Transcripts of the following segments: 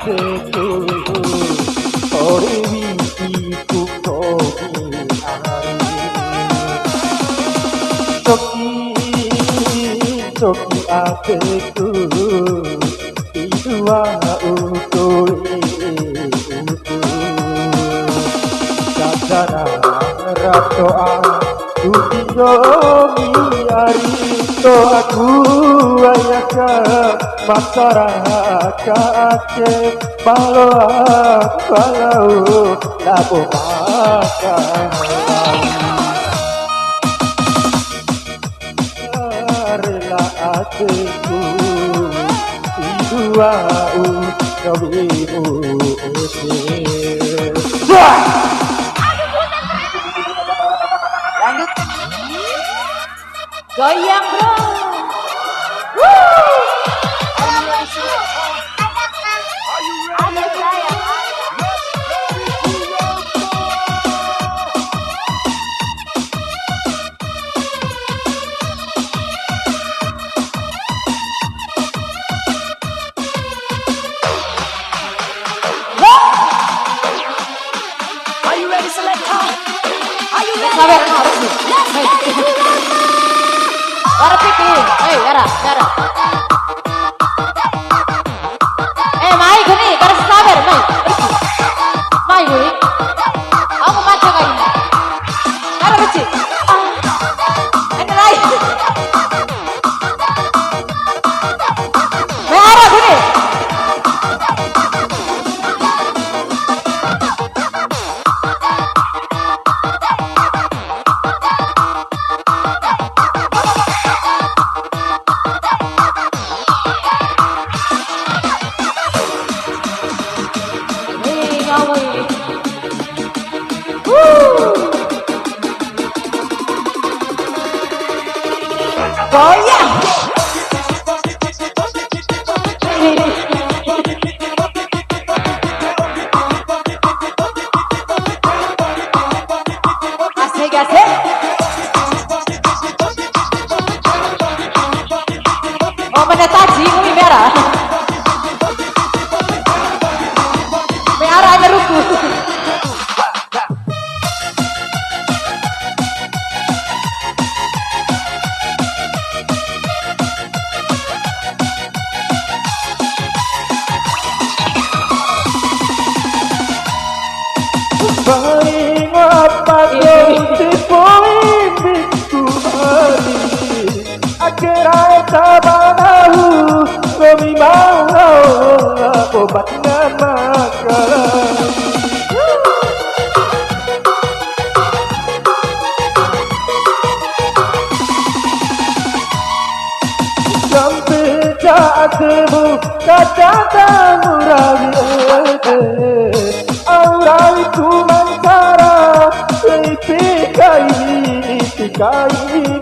hatiku ori iku kopi Toki hatiku dua utuh Sadara ratoa Utingomi arito aku ayaka masyarakat balau labo makan rela hatiku dua utobimu Lanjut. Goyang bro. Ada saya. Are you ready, selector? Are you ready? Sabar, harus nih. Ara pipi. Ara. Mai gini, harus sabar, Mai. Mai gini. Aku baca kayak ini. Ara kecil. Ini lain. Mai ara gini. Goyang. Asik. Oh, menetaji kami merah. Merah nyeruku. Paling apa kau tipoi biku hari Akhirai tabanahu Kami mau obat dengan makanan Sampai jatuhmu kata murah Aurai ku mantara Tikai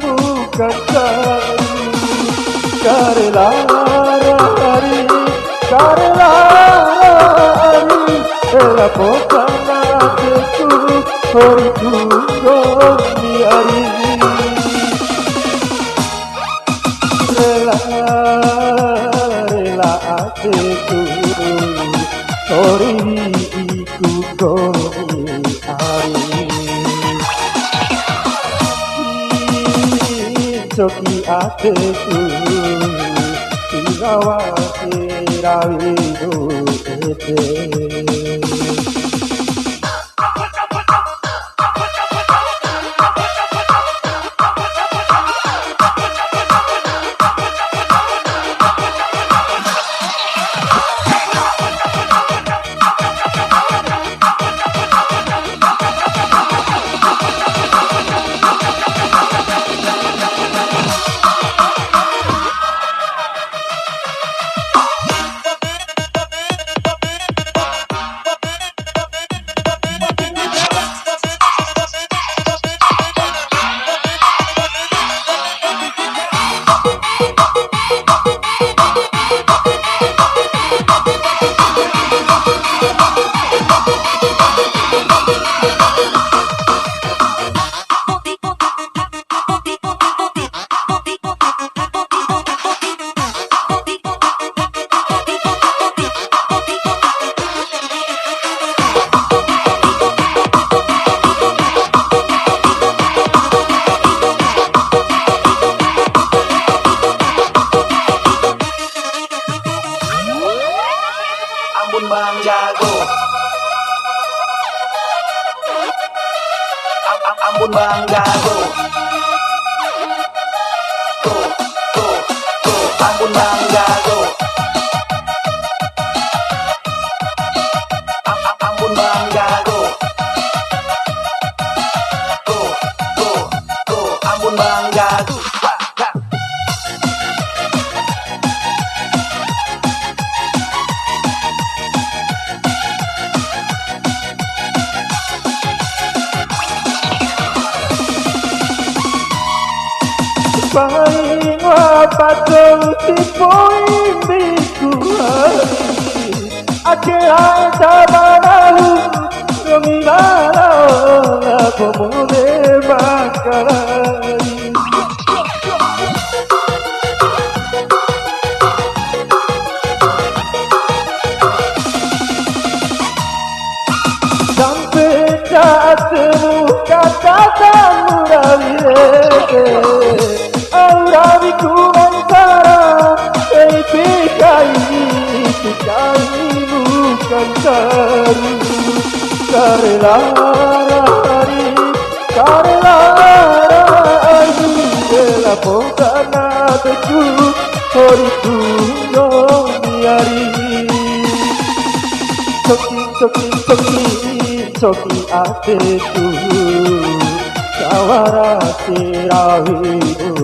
bukan Karela hari Ela pokan hatiku Hori tunggu hari Rela hatiku Hori iku komi hari Toki hatiku Irawa sirawidu ete Ambon Mangga go. Go, go, go. Ambon Mangga go. Ambon Mangga go. Go, go, go. Ambon Mangga go. Paling wapatong tipoy bikuhay Akhiray tabanahum Nangilalaw na pumuli makalay Sampai jatuh kata murari Auravi kumantara pikai bukan taru Karelarari Karelarari Dela pokana teku Horiku yari Soki ateku Sawara sirahidu